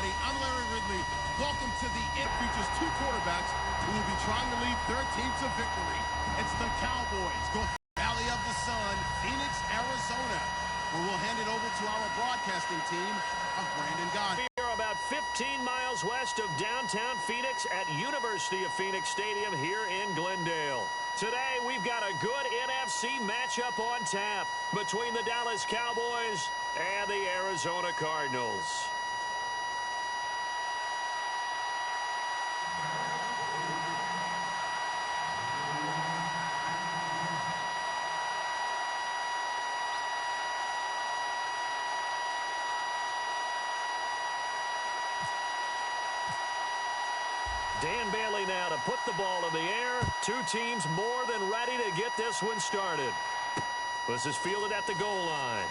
everybody. I'm Larry Ridley. Welcome to the It features two quarterbacks who will be trying to lead their team to victory. It's the Cowboys, go Valley of the Sun, Phoenix, Arizona, where we'll hand it over to our broadcasting team of Brandon Gott. We are about 15 miles west of downtown Phoenix at University of Phoenix Stadium here in Glendale. Today, we've got a good NFC matchup on tap between the Dallas Cowboys and the Arizona Cardinals. Dan Bailey now to put the ball in the air. Two teams more than ready to get this one started. This is fielded at the goal line.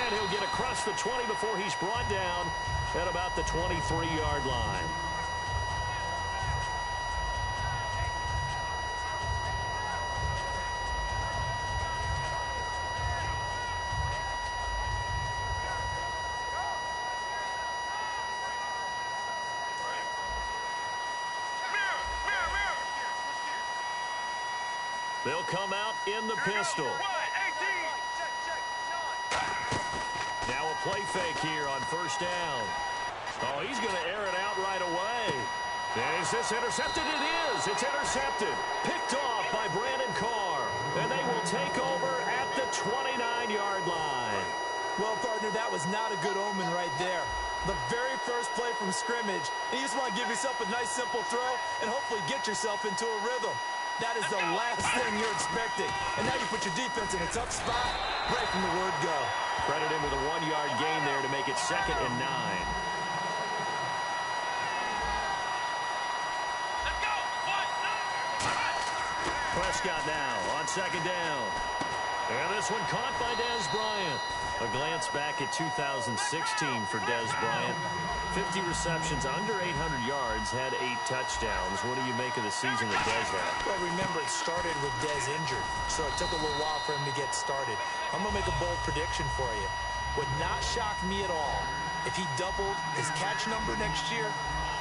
And he'll get across the 20 before he's brought down at about the 23-yard line. They'll come out in the pistol. Now a play fake here on first down. Oh, he's going to air it out right away. And is this intercepted? It is. It's intercepted. Picked off by Brandon Carr. And they will take over at the 29-yard line. Well, partner, that was not a good omen right there. The very first play from scrimmage. And you just want to give yourself a nice, simple throw and hopefully get yourself into a rhythm. That is the last thing you're expecting. And now you put your defense in a tough spot right from the word go. Credit him with a 1-yard gain there to make it 2nd and 9. Let's go. Prescott now on 2nd down. And this one caught by Dez Bryant. A glance back at 2016 for Dez Bryant. 50 receptions, under 800 yards, had 8 touchdowns. What do you make of the season that Dez had? Well, remember, it started with Dez injured, so it took a little while for him to get started. I'm going to make a bold prediction for you. Would not shock me at all if he doubled his catch number next year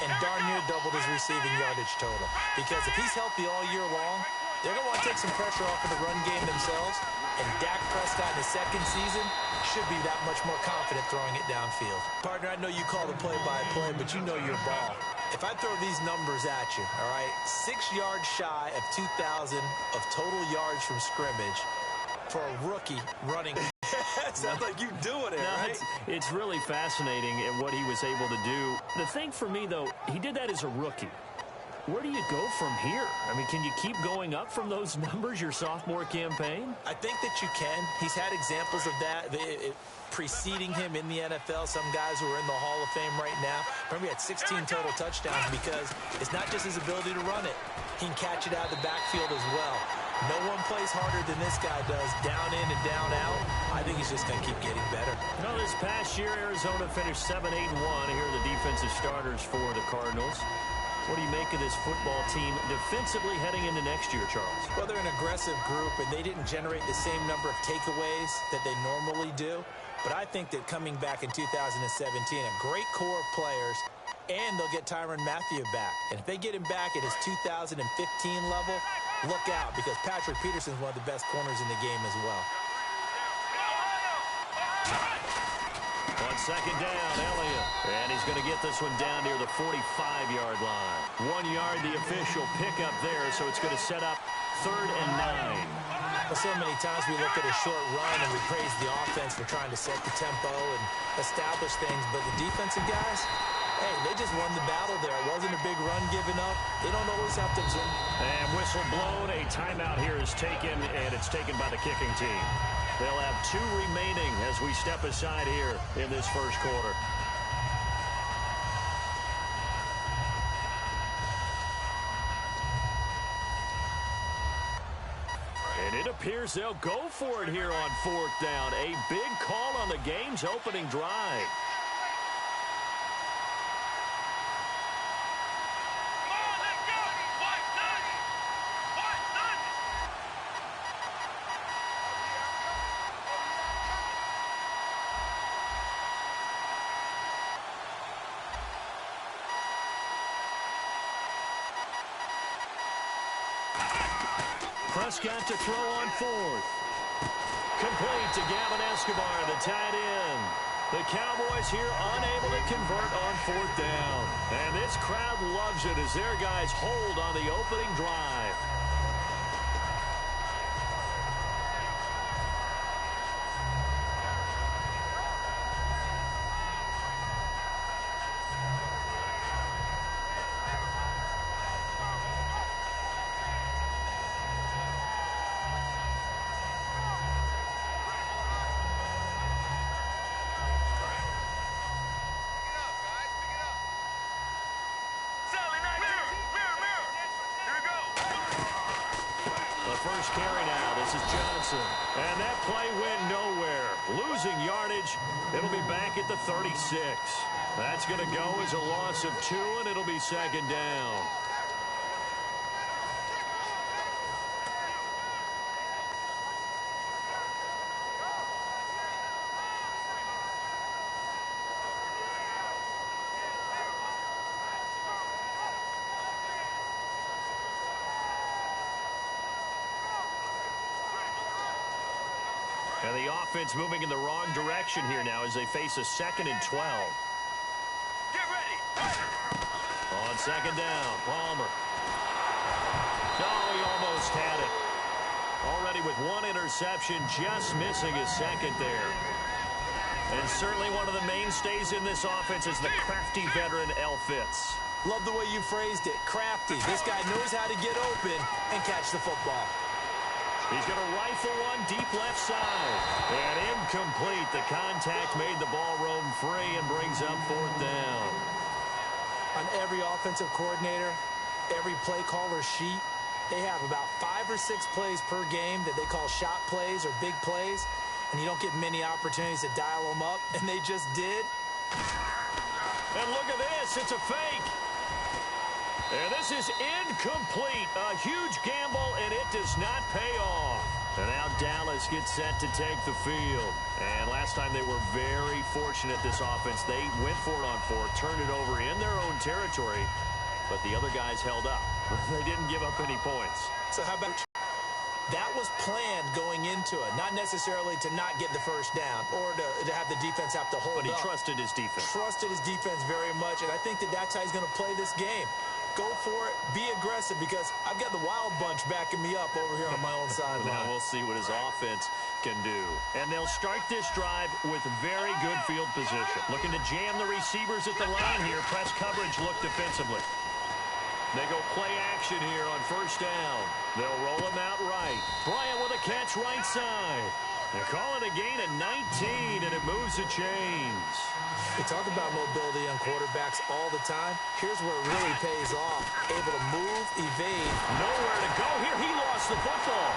and darn near doubled his receiving yardage total. Because if he's healthy all year long, they're going to want to take some pressure off of the run game themselves, and Dak Prescott in his second season should be that much more confident throwing it downfield. Partner, I know you call the play-by-play, but you know your ball. If I throw these numbers at you, all right, 6 yards shy of 2,000 of total yards from scrimmage for a rookie running. Sounds like you doing it, right? It's really fascinating at what he was able to do. The thing for me, though, he did that as a rookie. Where do you go from here? I mean, can you keep going up from those numbers your sophomore campaign? I think that you can. He's had examples of that preceding him in the NFL. Some guys who are in the Hall of Fame right now. Remember, he had 16 total touchdowns because it's not just his ability to run it. He can catch it out of the backfield as well. No one plays harder than this guy does, down in and down out. I think he's just going to keep getting better. You know, this past year, Arizona finished 7-8-1. Here are the defensive starters for the Cardinals. What do you make of this football team defensively heading into next year, Charles? Well, they're an aggressive group, and they didn't generate the same number of takeaways that they normally do. But I think that coming back in 2017, a great core of players, and they'll get Tyrann Mathieu back. And if they get him back at his 2015 level, look out, because Patrick Peterson's one of the best corners in the game as well. On 2nd down, Elliott. And he's going to get this one down near the 45-yard line. 1 yard, the official pickup there, so it's going to set up 3rd and 9. Well, so many times we look at a short run and we praise the offense for trying to set the tempo and establish things, but the defensive guys, hey, they just won the battle there. It wasn't a big run given up. They don't always have to absorb. And whistle blown. A timeout here is taken, and it's taken by the kicking team. They'll have 2 remaining as we step aside here in this first quarter. And it appears they'll go for it here on 4th down. A big call on the game's opening drive. just got to throw on fourth. Complete to Escobar, the tight end. The Cowboys here unable to convert on fourth down. And this crowd loves it as their guys hold on the opening drive. First carry now. This is Johnson. And that play went nowhere. Losing yardage. It'll be back at the 36. That's going to go as a loss of 2, and it'll be second down. And the offense moving in the wrong direction here now as they face a 2nd and 12. Get ready. On second down, Palmer. Oh, he almost had it. Already with 1 interception, just missing his 2nd there. And certainly one of the mainstays in this offense is the crafty veteran L. Fitz. Love the way you phrased it. Crafty. This guy knows how to get open and catch the football. He's going to rifle one deep left side. And incomplete. The contact made the ball roam free and brings up 4th down. On every offensive coordinator, every play caller sheet, they have about 5 or 6 plays per game that they call shot plays or big plays. And you don't get many opportunities to dial them up. And they just did. And look at this. It's a fake. And this is incomplete. A huge gamble, and it does not pay off. And now Dallas gets set to take the field. And last time they were very fortunate, this offense. They went for it on 4, turned it over in their own territory, but the other guys held up. They didn't give up any points. So how about that was planned going into it, not necessarily to not get the first down or to have the defense have to hold up. But he trusted his defense. Trusted his defense very much, and I think that's how he's going to play this game. Go for it. Be aggressive because I've got the wild bunch backing me up over here on my own sideline. Now we'll see what his offense can do. And they'll start this drive with very good field position. Looking to jam the receivers at the line here. Press coverage look defensively. They go play action here on first down. They'll roll him out right. Bryant with a catch right side. They call it a gain of 19, and it moves the chains. We talk about mobility on quarterbacks all the time. Here's where it really pays off. Able to move, evade. Nowhere to go here. He lost the football.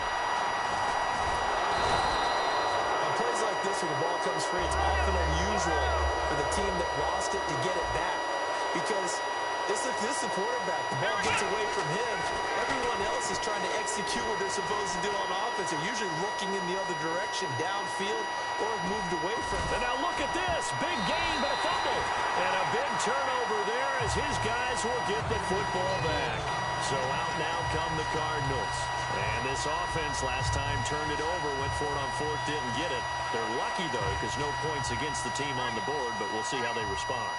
On plays like this where the ball comes free, it's often unusual for the team that lost it to get it back. Because this is the quarterback. The ball gets away from him. Everyone else is trying to execute what they're supposed to do on offense. They're usually looking in the other direction, downfield, or have moved away from it. And now look at this. Big gain, but a fumble. And a big turnover there as his guys will get the football back. So out now come the Cardinals. And this offense last time turned it over, went for it on 4th, didn't get it. They're lucky, though, because no points against the team on the board, but we'll see how they respond.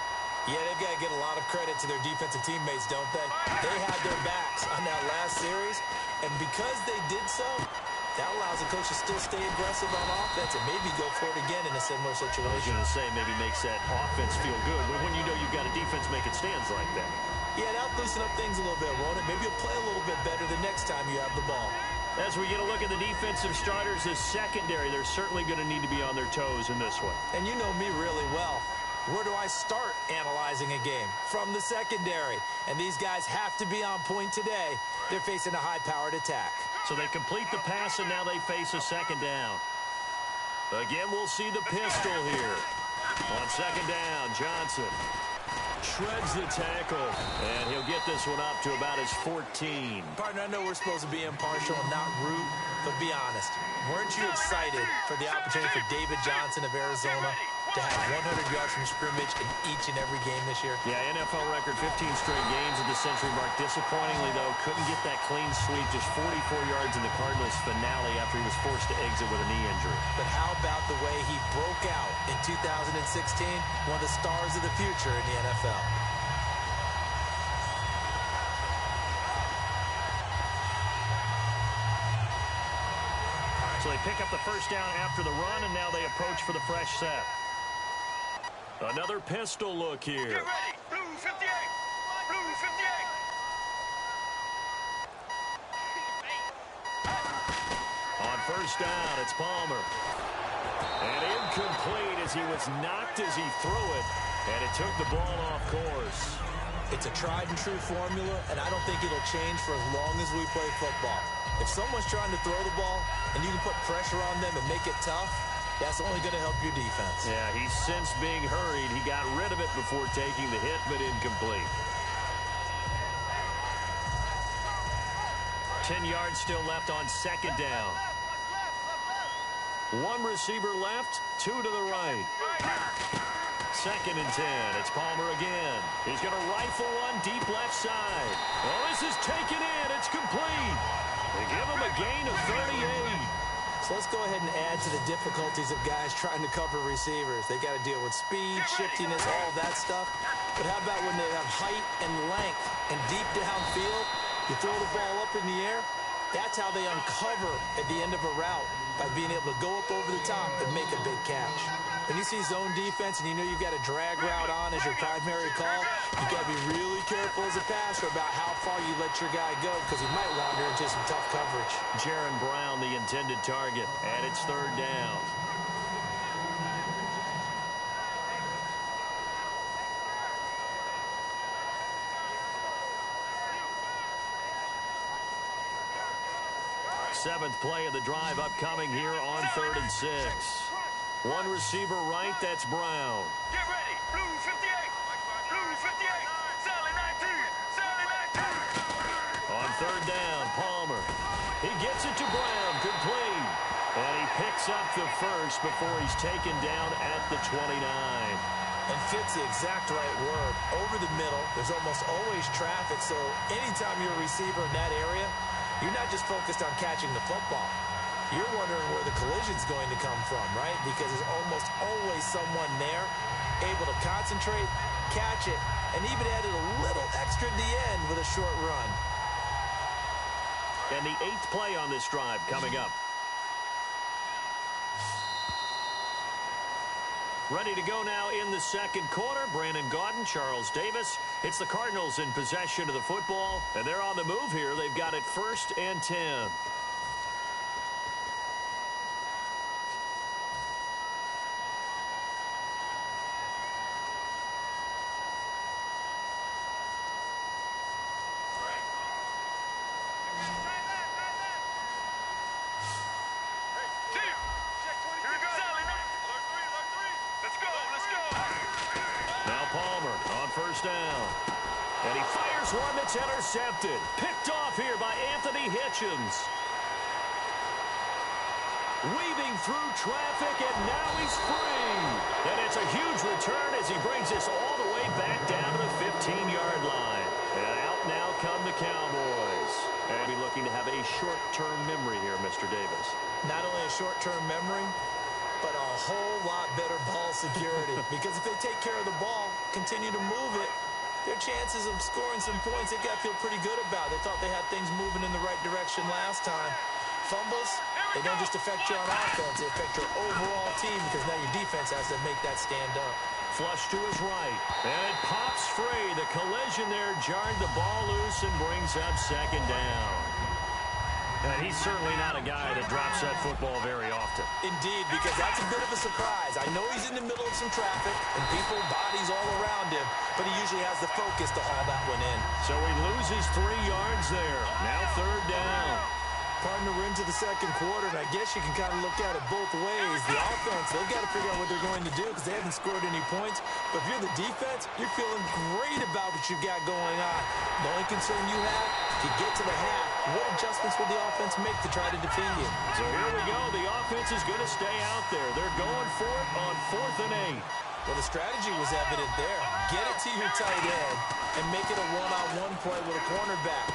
Yeah, they've got to get a lot of credit to their defensive teammates, don't they? They had their backs on that last series, and because they did so, that allows the coach to still stay aggressive on offense and maybe go for it again in a similar situation. I was going to say maybe makes that offense feel good, but when you know you've got a defense making stands like that. Yeah, that'll loosen up things a little bit, won't it? Maybe you'll play a little bit better the next time you have the ball. As we get a look at the defensive starters, the secondary, they're certainly going to need to be on their toes in this one. And you know me really well. Where do I start analyzing a game? From the secondary. And these guys have to be on point today. They're facing a high-powered attack. So they complete the pass, and now they face a 2nd down. Again, we'll see the pistol here. On 2nd down, Johnson shreds the tackle, and he'll get this one up to about his 14. Partner, I know we're supposed to be impartial and not root, but be honest. Weren't you excited for the opportunity for David Johnson of Arizona to have 100 yards from scrimmage in each and every game this year? Yeah, NFL record, 15 straight games at the century mark. Disappointingly, though, couldn't get that clean sweep. Just 44 yards in the Cardinals' finale after he was forced to exit with a knee injury. But how about the way he broke out in 2016? One of the stars of the future in the NFL. So they pick up the first down after the run, and now they approach for the fresh set. Another pistol look here. Get ready. Blue 58. Blue 58. On first down, it's Palmer. And incomplete as he was knocked as he threw it, and it took the ball off course. It's a tried-and-true formula, and I don't think it'll change for as long as we play football. If someone's trying to throw the ball and you can put pressure on them and make it tough, that's only going to help your defense. Yeah, he's since being hurried. He got rid of it before taking the hit, but incomplete. 10 yards still left on second down. One receiver left, two to the right. Second and 10. It's Palmer again. He's going to rifle one deep left side. Oh, this is taken in. It's complete. They give him a gain of 38. So let's go ahead and add to the difficulties of guys trying to cover receivers. They got to deal with speed, shiftiness, all that stuff. But how about when they have height and length and deep downfield? You throw the ball up in the air. That's how they uncover at the end of a route, by being able to go up over the top and make a big catch. When you see zone defense and you know you've got a drag route on as your primary call, you've got to be really careful as a passer about how far you let your guy go, because he might wander into some tough coverage. Jaron Brown, the intended target, and it's third down. Seventh play of the drive upcoming here on 3rd and 6. One receiver right, that's Brown. Get ready. Blue 58. Blue 58. Sally 19. Sally 19. On third down, Palmer. He gets it to Brown, complete. And he picks up the first before he's taken down at the 29. And fits the exact right word. Over the middle, there's almost always traffic, so anytime you're a receiver in that area, you're not just focused on catching the football. You're wondering where the collision's going to come from, right? Because there's almost always someone there able to concentrate, catch it, and even added a little extra at the end with a short run. And the 8th play on this drive coming up. Ready to go now in the second quarter. Brandon Gaudin, Charles Davis. It's the Cardinals in possession of the football, and they're on the move here. They've got it 1st and 10. Down. And he fires one that's intercepted. Picked off here by Anthony Hitchens. Weaving through traffic, and now he's free. And it's a huge return as he brings us all the way back down to the 15-yard line. And out now come the Cowboys. And be looking to have a short-term memory here, Mr. Davis. Not only a short-term memory, but a whole lot better ball security. Because if they take care of the ball, continue to move it, their chances of scoring some points, they got to feel pretty good about. They thought they had things moving in the right direction last time. Fumbles, they don't just affect you on offense, they affect your overall team, because now your defense has to make that stand up. Flush to his right, and it pops free. The collision there jarred the ball loose and brings up second down. And he's certainly not a guy that drops that football very often. Indeed, because that's a bit of a surprise. I know he's in the middle of some traffic and people, bodies all around him, but he usually has the focus to haul that one in. So he loses 3 yards there. Now third down. Partner, we're into the second quarter, and I guess you can kind of look at it both ways. The offense, they've got to figure out what they're going to do because they haven't scored any points. But if you're the defense, you're feeling great about what you've got going on. The only concern you have, if you get to the half, What adjustments will the offense make to try to defeat you? So here we go. The offense is going to stay out there. They're going for it on 4th and 8. Well, the strategy was evident there. Get it to your tight end and make it a one-on-one play with a cornerback.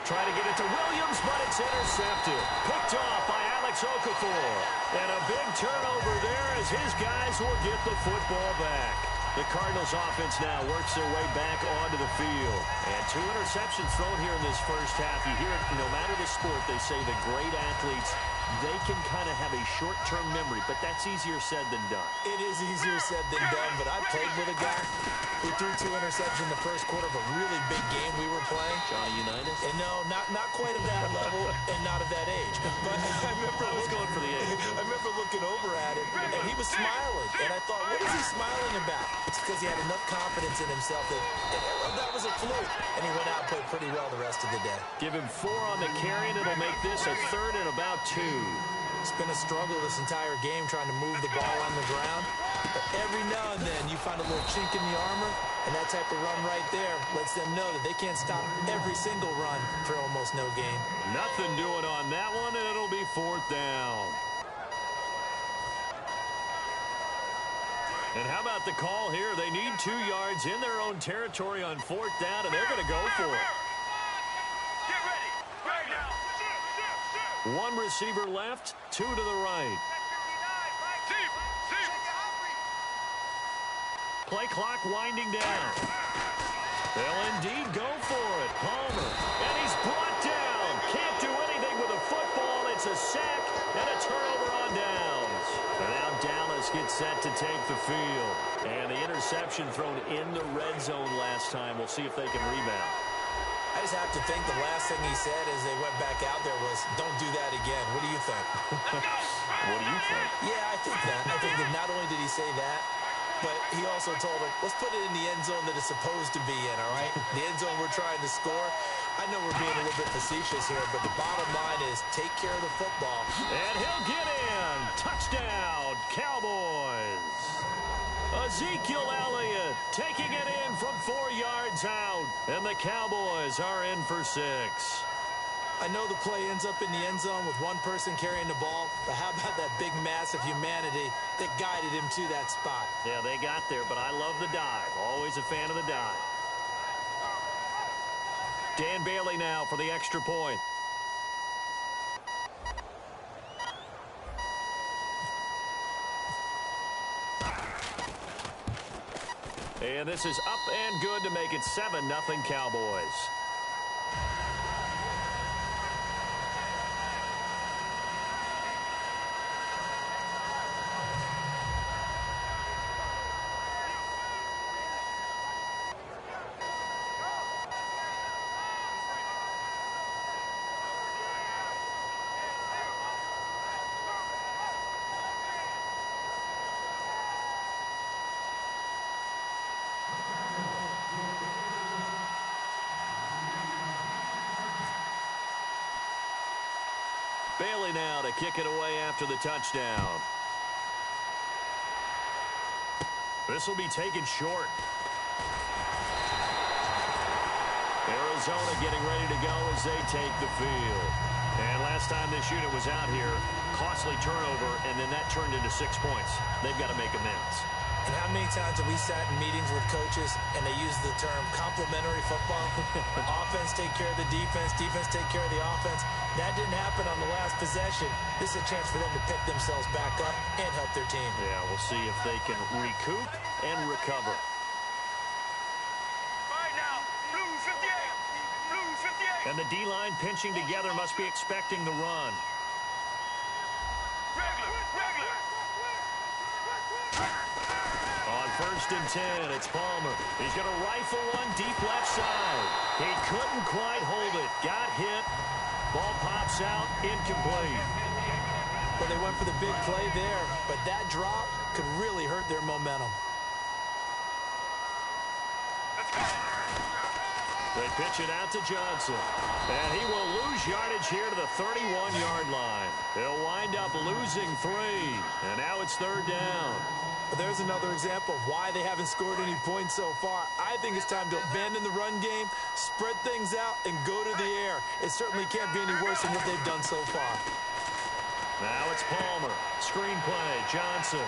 Try to get it to Williams, but it's intercepted. Picked off by Alex Okafor. And a big turnover there as his guys will get the football back. The Cardinals offense now works their way back onto the field. And 2 interceptions thrown here in this first half. You hear it, no matter the sport, they say the great athletes, they can kind of have a short-term memory, but that's easier said than done. It is easier said than done, but I played with a guy who threw 2 interceptions in the first quarter of a really big game we were playing. Johnny Unitas? And no, not quite of that level and not of that age. But I was going for the age. I remember looking over at him, and he was smiling. And I thought, what is he smiling about? It's because he had enough confidence in himself that was a fluke. And he went out and played pretty well the rest of the day. Give him 4 on the carry, and it'll make this a 3rd and about 2. It's been a struggle this entire game trying to move the ball on the ground. But every now and then you find a little chink in the armor, and that type of run right there lets them know that they can't stop every single run for almost no gain. Nothing doing on that one, and it'll be 4th down. And how about the call here? They need 2 yards in their own territory on 4th down, and they're going to go for it. Get ready. Right now. 1 receiver left, 2 to the right. Play clock winding down. They'll indeed go for it. Palmer, and he's brought down. Can't do anything with a football. It's a sack and a turnover on downs. And now Dallas gets set to take the field. And the interception thrown in the red zone last time. We'll see if they can rebound. I just have to think the last thing he said as they went back out there was, don't do that again. What do you think? What do you think? Yeah, I think that. I think that not only did he say that, but he also told him, let's put it in the end zone that it's supposed to be in, all right? The end zone we're trying to score. I know we're being a little bit facetious here, but the bottom line is take care of the football. And he'll get in. Touchdown, Cowboys. Ezekiel Elliott taking it in from 4 yards out. And the Cowboys are in for 6. I know the play ends up in the end zone with one person carrying the ball, but how about that big mass of humanity that guided him to that spot? Yeah, they got there, but I love the dive. Always a fan of the dive. Dan Bailey now for the extra point. And this is up and good to make it 7-0 Cowboys. Bailey now to kick it away after the touchdown. This will be taken short. Arizona getting ready to go as they take the field. And last time this unit was out here, costly turnover, and then that turned into 6 points. They've got to make amends. And how many times have we sat in meetings with coaches and they use the term complementary football? Offense take care of the defense, defense take care of the offense. That didn't happen on the last possession. This is a chance for them to pick themselves back up and help their team. Yeah, we'll see if they can recoup and recover. Right now, blue 58. Blue 58. And the D-line pinching together must be expecting the run. Regular. On 1st and 10, it's Palmer. He's going to rifle one deep left side. He couldn't quite hold it. Got hit. Ball pops out. Incomplete. Well, they went for the big play there, but that drop could really hurt their momentum. They pitch it out to Johnson. And he will lose yardage here to the 31-yard line. He'll wind up losing 3. And now it's 3rd down. There's another example of why they haven't scored any points so far. I think it's time to abandon the run game, spread things out, and go to the air. It certainly can't be any worse than what they've done so far. Now it's Palmer. Screen play. Johnson.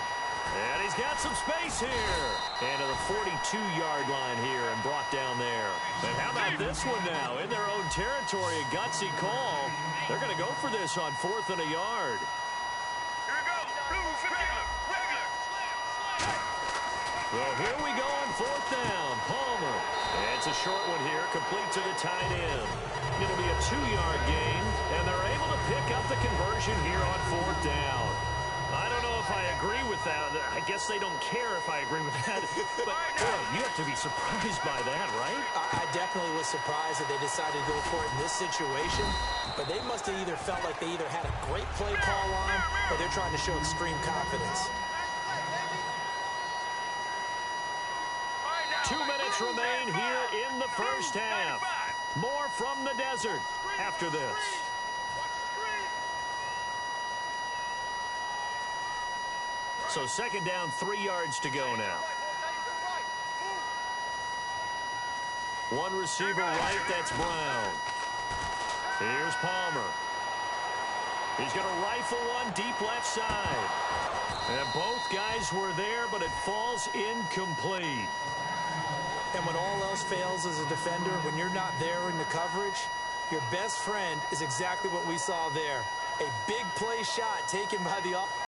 And he's got some space here. And to the 42-yard line here and brought down there. And how about this one now? In their own territory, a gutsy call. They're going to go for this on 4th and a yard. Here we go. Blues, regular. Well, here we go on 4th down. Palmer. And it's a short one here, complete to the tight end. It'll be a 2-yard gain, and they're able to pick up the conversion here on 4th down. I don't know if I agree with that. I guess they don't care if I agree with that. But, boy, you have to be surprised by that, right? I definitely was surprised that they decided to go for it in this situation. But they must have either felt like they either had a great play call on or they're trying to show extreme confidence. 2 minutes remain here in the first half. More from the desert after this. So 2nd down, 3 yards to go now. One receiver right, that's Brown. Here's Palmer. He's going to rifle one deep left side. And both guys were there, but it falls incomplete. And when all else fails as a defender, when you're not there in the coverage, your best friend is exactly what we saw there. A big play shot taken by the offense.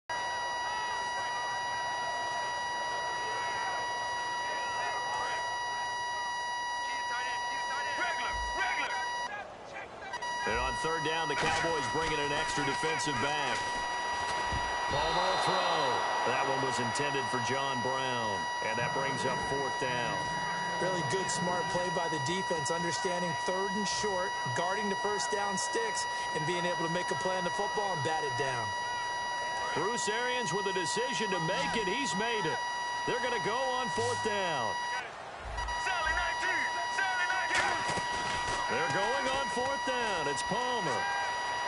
And on 3rd down, the Cowboys bring in an extra defensive back. Palmer will throw. That one was intended for John Brown. And that brings up 4th down. Really good, smart play by the defense, understanding 3rd and short, guarding the 1st down sticks, and being able to make a play on the football and bat it down. Bruce Arians with a decision to make it. He's made it. They're going to go on 4th down. They're going on 4th down. It's Palmer.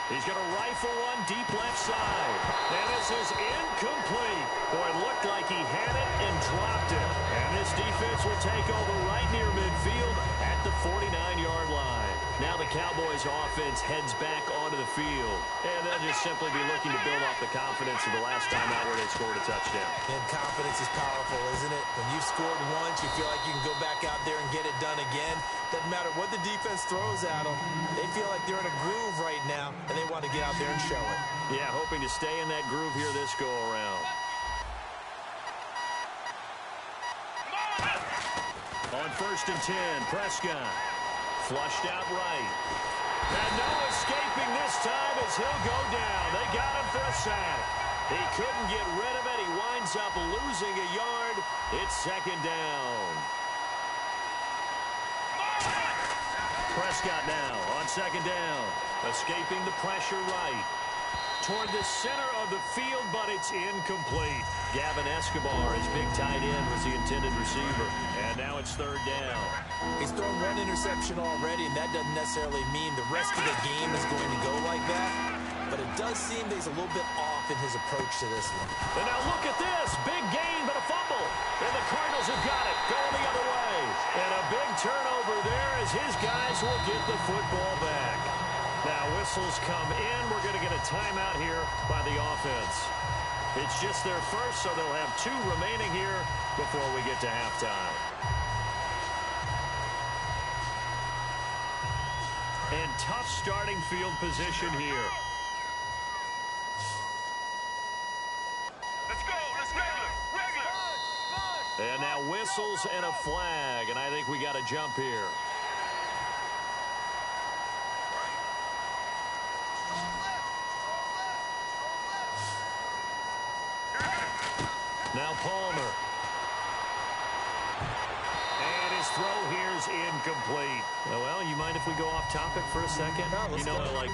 He's going to rifle one deep left side. And this is incomplete. Boy, it looked like he had it and dropped it. And this defense will take over right near midfield at the 49-yard line. Now the Cowboys offense heads back onto the field. And they'll just simply be looking to build off the confidence of the last time out where they scored a touchdown. And confidence is powerful, isn't it? When you've scored once, you feel like you can go back out there and get it done again. Doesn't matter what the defense throws at them. They feel like they're in a groove right now, and they want to get out there and show it. Yeah, hoping to stay in that groove here this go-around. On 1st and 10, Prescott. Flushed out right. And no escaping this time as he'll go down. They got him for a sack. He couldn't get rid of it. He winds up losing a yard. It's 2nd down. Prescott now on 2nd down. Escaping the pressure right. Toward the center of the field, but it's incomplete. Gavin Escobar, his big tight end, was the intended receiver. And now it's 3rd down. He's thrown one interception already, and that doesn't necessarily mean the rest of the game is going to go like that. But it does seem that he's a little bit off in his approach to this one. And now look at this. Big gain, but a fumble. And the Cardinals have got it. Going the other way. And a big turnover there as his guys will get the football back. Now whistles come in. We're going to get a timeout here by the offense. It's just their first, so they'll have 2 remaining here before we get to halftime. And tough starting field position here. Let's go. Let's regular. And now whistles and a flag, and I think we got a jump here. Now Palmer. And his throw here is incomplete. Well, you mind if we go off topic for a second? No, let's go. Like...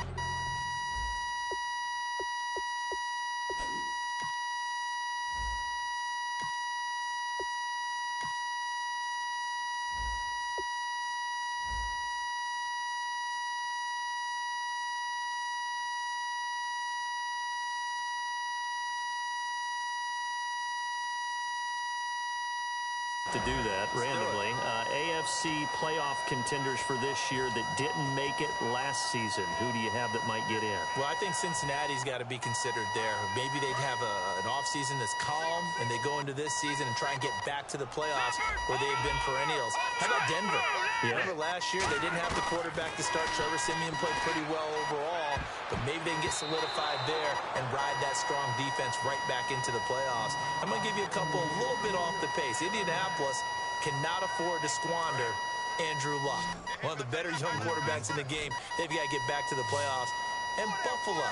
to do that randomly. AFC playoff contenders for this year that didn't make it last season. Who do you have that might get in? Well, I think Cincinnati's got to be considered there. Maybe they'd have an offseason that's calm, and they go into this season and try and get back to the playoffs where they've been perennials. How about Denver? Yeah. Remember last year they didn't have the quarterback to start. Trevor Siemian played pretty well overall, but maybe they can get solidified there and ride that strong defense right back into the playoffs. I'm going to give you a couple a little bit off the pace. Indianapolis cannot afford to squander Andrew Luck, one of the better young quarterbacks in the game. They've got to get back to the playoffs. And Buffalo,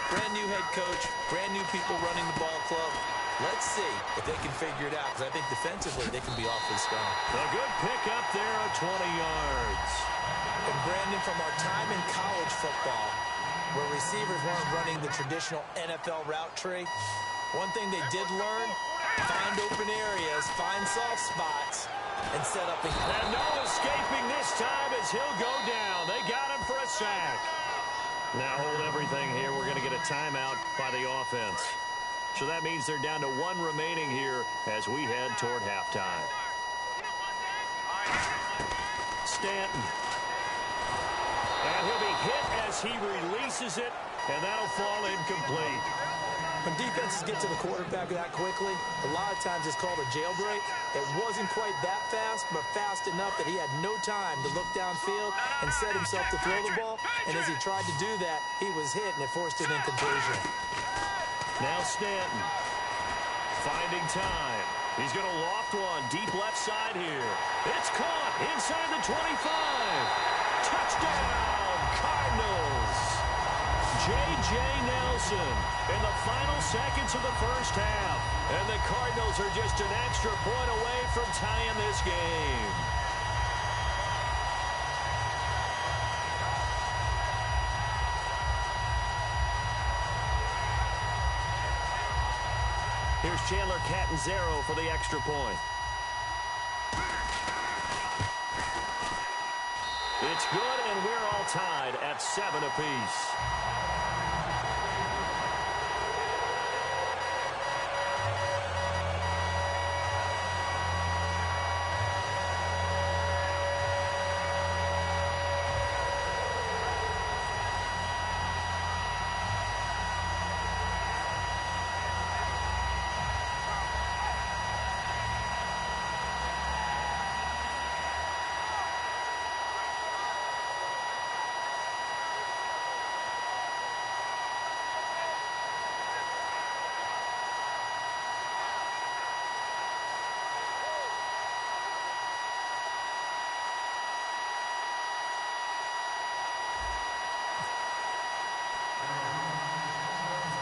brand new head coach, brand new people running the ball club. Let's see if they can figure it out, because I think defensively they can be awfully strong. A good pick up there at 20 yards. And Brandon, from our time in college football, where receivers weren't running the traditional NFL route tree, one thing they did learn: find open areas, find soft spots, and set up. And no escaping this time as he'll go down. They got him for a sack. Now hold everything here. We're going to get a timeout by the offense. So that means they're down to one remaining here as we head toward halftime. Stanton. And he'll be hit as he releases it, and that'll fall incomplete. When defenses get to the quarterback that quickly, a lot of times it's called a jailbreak. It wasn't quite that fast, but fast enough that he had no time to look downfield and set himself to throw the ball. And as he tried to do that, he was hit, and it forced an incompletion. Now Stanton finding time. He's going to loft one deep left side here. It's caught inside the 25. Touchdown, Cardinals. J.J. Nelson in the final seconds of the first half. And the Cardinals are just an extra point away from tying this game. Here's Chandler Catanzaro for the extra point. It's good, and we're all tied at 7 apiece.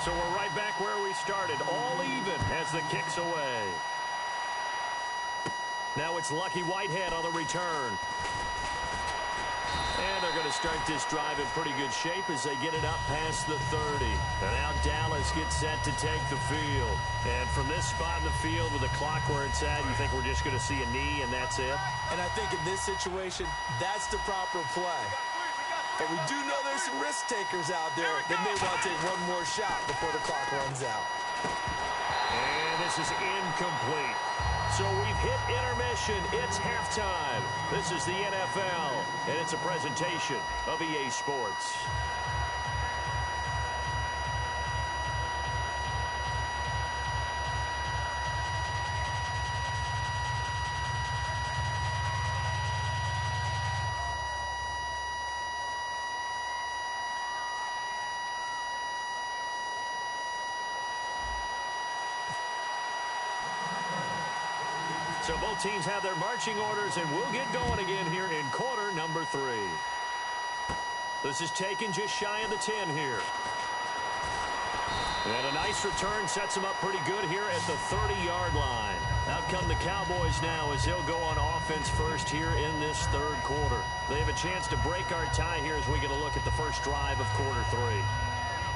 So we're right back where we started, all even as the kick's away. Now it's Lucky Whitehead on the return. And they're going to start this drive in pretty good shape as they get it up past the 30. And now Dallas gets set to take the field. And from this spot in the field with the clock where it's at, you think we're just going to see a knee and that's it? And I think in this situation, that's the proper play. But we do know there's some risk takers out there that may want to take one more shot before the clock runs out. And this is incomplete. So we've hit intermission. It's halftime. This is the NFL, and it's a presentation of EA Sports. So both teams have their marching orders, and we'll get going again here in quarter number 3. This is taken just shy of the 10 here. And a nice return sets them up pretty good here at the 30-yard line. Out come the Cowboys now as they'll go on offense first here in this third quarter. They have a chance to break our tie here as we get a look at the first drive of quarter 3.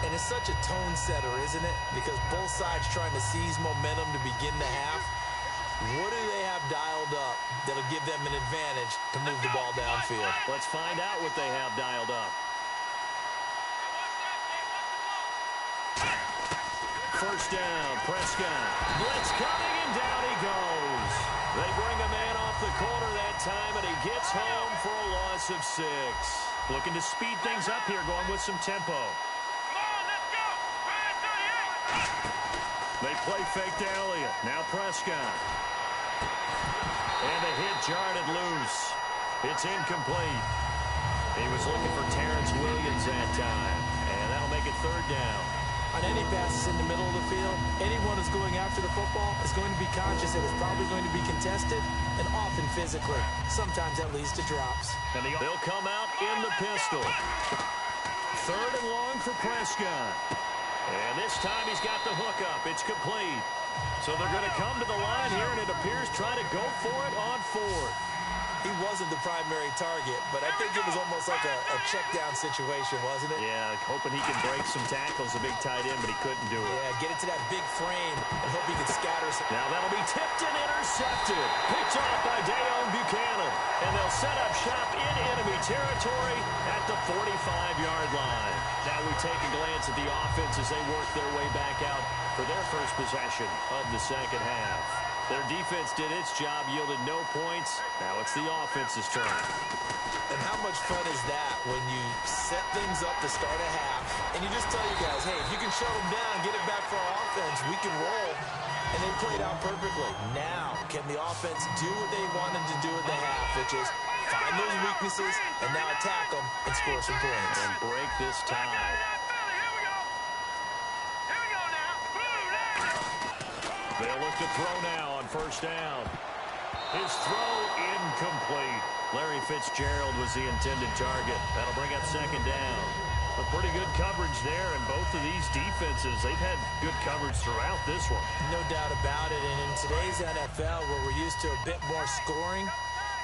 And it's such a tone setter, isn't it? Because both sides trying to seize momentum to begin the half. What do they have dialed up that'll give them an advantage to move the ball downfield? Let's find out what they have dialed up. First down, Prescott. Blitz coming, and down he goes. They bring a man off the corner that time, and he gets home for a loss of 6. Looking to speed things up here, going with some tempo. Come on, let's go. They play fake to Elliott. Now Prescott. And the hit jarred it loose. It's incomplete. He was looking for Terrence Williams that time. And that'll make it 3rd down. On any passes in the middle of the field, anyone who's going after the football is going to be conscious that it's probably going to be contested and often physically. Sometimes that leads to drops. And they'll come out in the pistol. 3rd and long for Prescott. And this time he's got the hook up. It's complete. So they're going to come to the line here, and it appears trying to go for it on 4th. He wasn't the primary target, but I think it was almost like a check-down situation, wasn't it? Yeah, hoping he can break some tackles, a big tight end, but he couldn't do it. Yeah, get into that big frame and hope he can scatter some. Now that'll be tipped and intercepted. Picked off by Dayon Buchanan. And they'll set up shop in enemy territory at the 45-yard line. Now we take a glance at the offense as they work their way back out for their first possession of the second half. Their defense did its job, yielded no points. Now it's the offense's turn. And how much fun is that when you set things up to start a half, and you just tell your guys, hey, if you can shut them down, get it back for our offense, we can roll. And they played out perfectly. Now, can the offense do what they wanted to do at the half, which is find those weaknesses and now attack them and score some points. And break this tie. They'll look to throw now on 1st down. His throw incomplete. Larry Fitzgerald was the intended target. That'll bring up 2nd down. A pretty good coverage there, and both of these defenses, they've had good coverage throughout this one. No doubt about it, and in today's NFL, where we're used to a bit more scoring,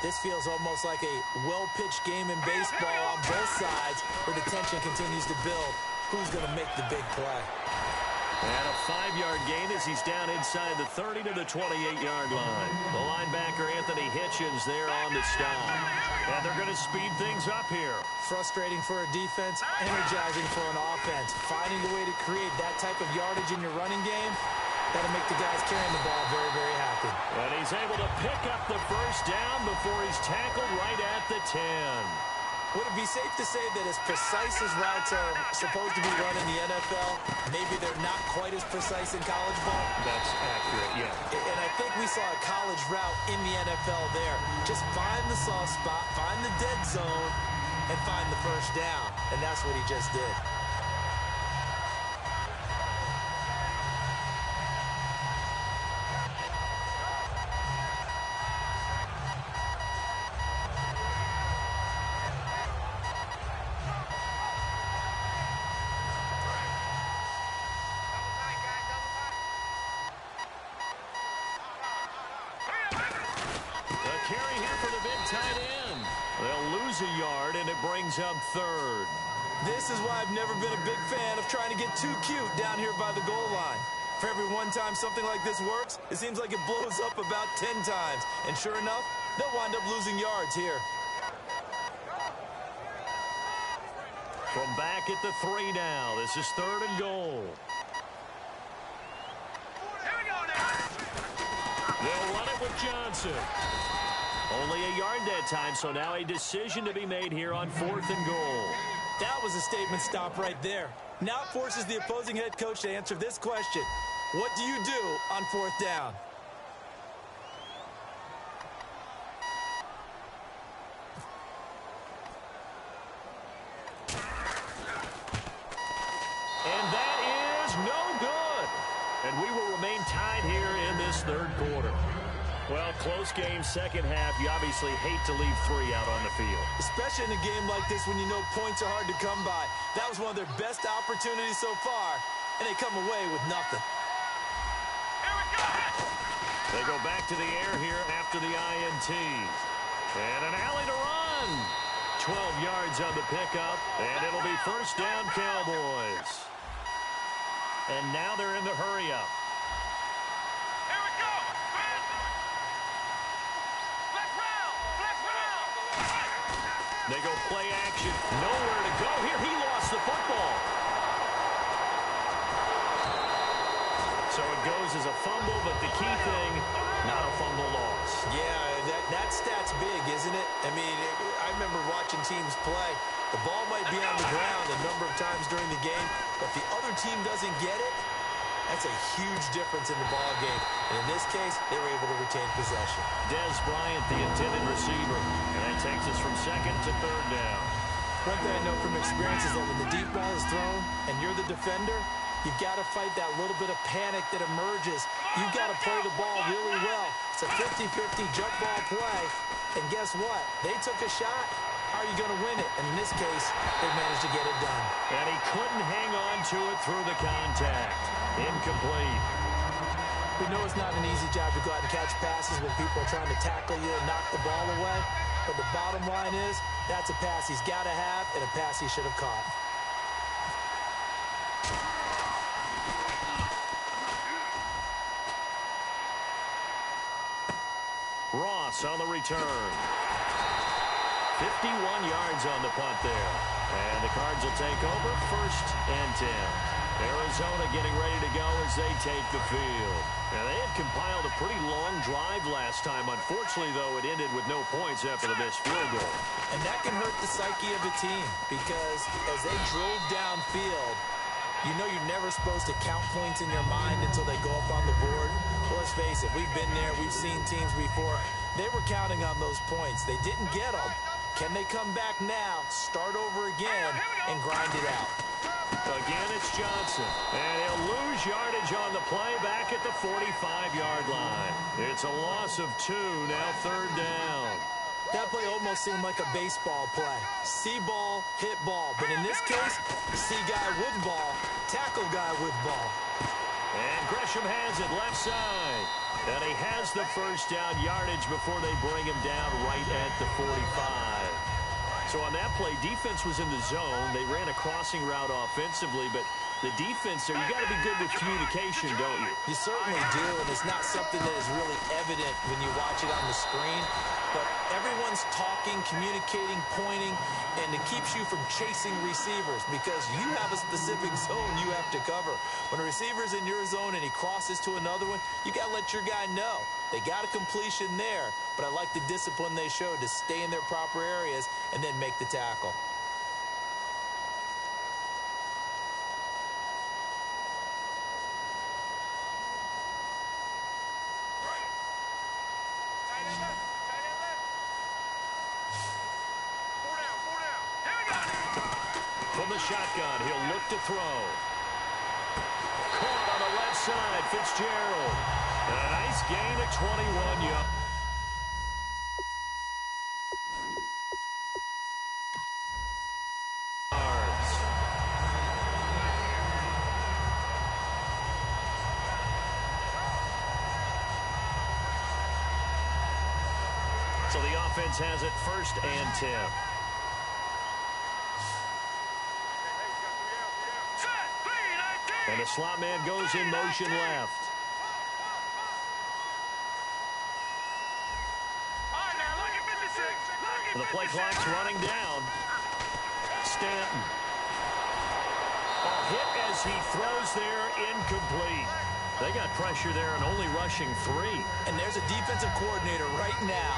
this feels almost like a well-pitched game in baseball on both sides, where the tension continues to build. Who's going to make the big play? And a 5-yard gain as he's down inside the 30 to the 28-yard line. The linebacker, Anthony Hitchens, there on the stop. And they're going to speed things up here. Frustrating for a defense, energizing for an offense. Finding a way to create that type of yardage in your running game, that'll make the guys carrying the ball very, very happy. And he's able to pick up the 1st down before he's tackled right at the 10. Would it be safe to say that as precise as routes are supposed to be run in the NFL, maybe they're not quite as precise in college ball? That's accurate, yeah. And I think we saw a college route in the NFL there. Just find the soft spot, find the dead zone, and find the 1st down. And that's what he just did. Carry here for the big tight end. They'll lose a yard, and it brings up 3rd. This is why I've never been a big fan of trying to get too cute down here by the goal line. For every one time something like this works, it seems like it blows up about 10 times. And sure enough, they'll wind up losing yards here. From back at the 3 now, this is 3rd and goal. They'll run it with Johnson. Only a yard that time, so now a decision to be made here on 4th and goal. That was a statement stop right there. Now it forces the opposing head coach to answer this question. What do you do on 4th down? And that is no good. And we will remain tied here in this 3rd quarter. Well, close game, second half. You obviously hate to leave 3 out on the field. Especially in a game like this when you know points are hard to come by. That was one of their best opportunities so far, and they come away with nothing. They go back to the air here after the INT. And an alley to run. 12 yards on the pickup, and it'll be 1st down, Cowboys. And now they're in the hurry-up. They go play action. Nowhere to go here. He lost the football. So it goes as a fumble, but the key thing, not a fumble loss. Yeah, that stat's big, isn't it? I mean, I remember watching teams play. The ball might be on the ground a number of times during the game, but if the other team doesn't get it, that's a huge difference in the ball game. And in this case, they were able to retain possession. Des Bryant, the intended receiver. And that takes us from second to third down. One thing I know from experience is that when the deep ball is thrown and you're the defender, you've got to fight that little bit of panic that emerges. You've got to play the ball really well. It's a 50-50 jump ball play. And guess what? They took a shot. How are you going to win it? And in this case, they managed to get it done. And he couldn't hang on to it through the contact. Incomplete. We know it's not an easy job to go out and catch passes when people are trying to tackle you and knock the ball away. But the bottom line is, that's a pass he's got to have and a pass he should have caught. Ross on the return. 51 yards on the punt there. And the Cards will take over 1st and 10. Arizona getting ready to go as they take the field. Now, they had compiled a pretty long drive last time. Unfortunately, though, it ended with no points after the missed field goal. And that can hurt the psyche of a team because as they drove downfield, you know you're never supposed to count points in your mind until they go up on the board. Well, let's face it, we've been there. We've seen teams before. They were counting on those points. They didn't get them. Can they come back now, start over again, and grind it out? Again, it's Johnson. And he'll lose yardage on the play back at the 45-yard line. It's a loss of 2, now 3rd down. That play almost seemed like a baseball play. See ball, hit ball. But in this case, see guy with ball, tackle guy with ball. And Gresham has it left side. And he has the first down yardage before they bring him down right at the 45. So on that play, defense was in the zone. They ran a crossing route offensively, but the defense there, you got to be good with communication, don't you? You certainly do, and it's not something that is really evident when you watch it on the screen. But everyone's talking, communicating, pointing, and it keeps you from chasing receivers because you have a specific zone you have to cover. When a receiver's in your zone and he crosses to another one, you got to let your guy know. They got a completion there, but I like the discipline they showed to stay in their proper areas and then make the tackle. From the shotgun, he'll look to throw. Caught on the left side, Fitzgerald. A nice gain of 21 yards. So the offense has it 1st and 10. And the slot man goes in motion left. The play clock's running down. Stanton. Hit as he throws there, incomplete. They got pressure there and only rushing 3. And there's a defensive coordinator right now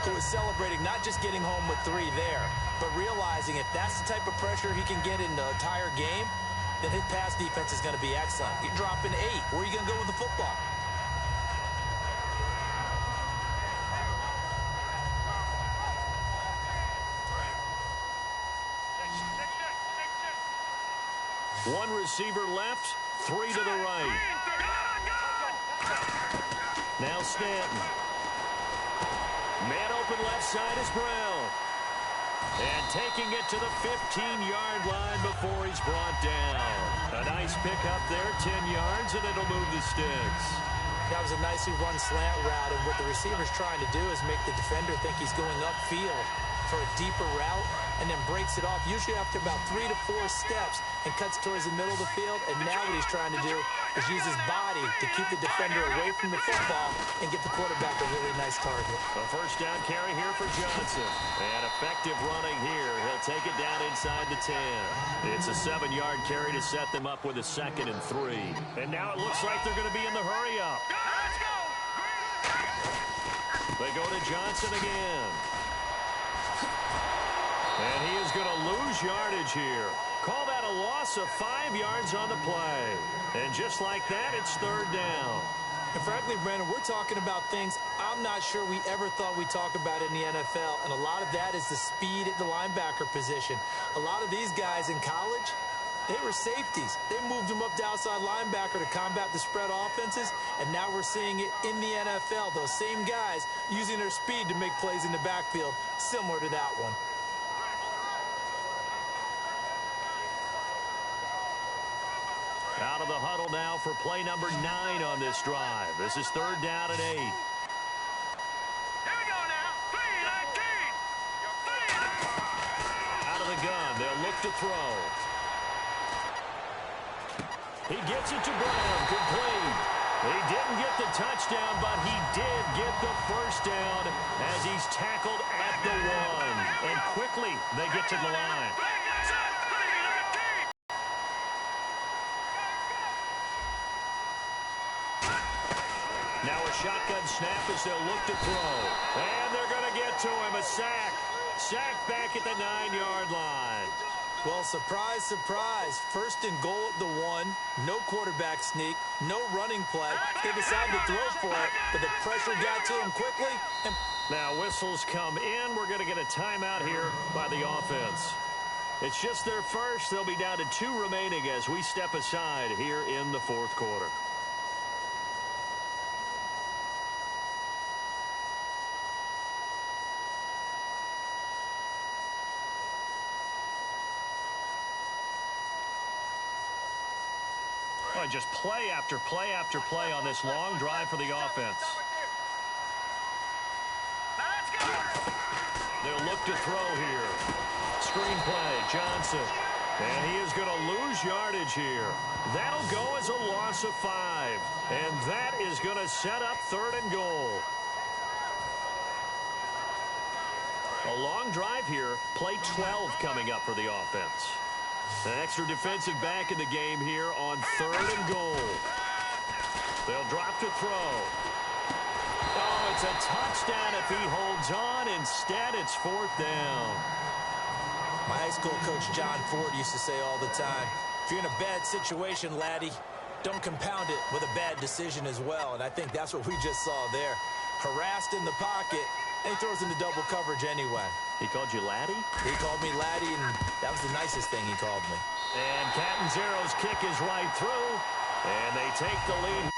who is celebrating not just getting home with 3 there, but realizing if that's the type of pressure he can get in the entire game, then his pass defense is going to be excellent. You're dropping 8. Where are you going to go with the football? One receiver left, 3 to the right. Now Stanton. Man open left side is Brown. And taking it to the 15-yard line before he's brought down. A nice pickup there, 10 yards, and it'll move the sticks. That was a nicely run slant route, and what the receiver's trying to do is make the defender think he's going upfield. for a deeper route and then breaks it off, usually after about 3 to 4 steps, and cuts towards the middle of the field. And now what he's trying to do is use his body to keep the defender away from the football and get the quarterback a really nice target. A first down carry here for Johnson. And effective running here. He'll take it down inside the 10. It's a 7-yard carry to set them up with a 2nd and 3. And now it looks like they're going to be in the hurry-up. Let's go! They go to Johnson again. And he is going to lose yardage here. Call that a loss of 5 yards on the play. And just like that, it's 3rd down. And frankly, Brandon, we're talking about things I'm not sure we ever thought we'd talk about in the NFL. And a lot of that is the speed at the linebacker position. A lot of these guys in college, they were safeties. They moved them up to outside linebacker to combat the spread offenses, and now we're seeing it in the NFL. Those same guys using their speed to make plays in the backfield, similar to that one. Out of the huddle now for play number 9 on this drive. This is 3rd down and 8. Here we go now. 3-19. Out of the gun, they'll look to throw. He gets it to Brown, complete. He didn't get the touchdown, but he did get the first down as he's tackled at the 1. And quickly, they get to the line. Now a shotgun snap as they'll look to throw. And they're going to get to him, a sack. Sack back at the 9-yard line. Well, surprise, surprise. 1st and goal at the 1. No quarterback sneak. No running play. They decided to throw for it, but the pressure got to him quickly. And now whistles come in. We're going to get a timeout here by the offense. It's just their first. They'll be down to 2 remaining as we step aside here in the 4th quarter. Just play after play after play on this long drive for the offense. They'll look to throw here. Screen play, Johnson. And he is going to lose yardage here. That'll go as a loss of 5. And that is going to set up 3rd and goal. A long drive here. Play 12 coming up for the offense. An extra defensive back in the game here on 3rd and goal. They'll drop to throw. Oh, it's a touchdown if he holds on. Instead, it's 4th down. my high school coach, John Ford, used to say all the time, if you're in a bad situation, laddie, don't compound it with a bad decision as well. And I think that's what we just saw there. Harassed in the pocket, and he throws into double coverage anyway. He called you laddie? He called me laddie, and that was the nicest thing he called me. And Catanzaro's kick is right through, and they take the lead.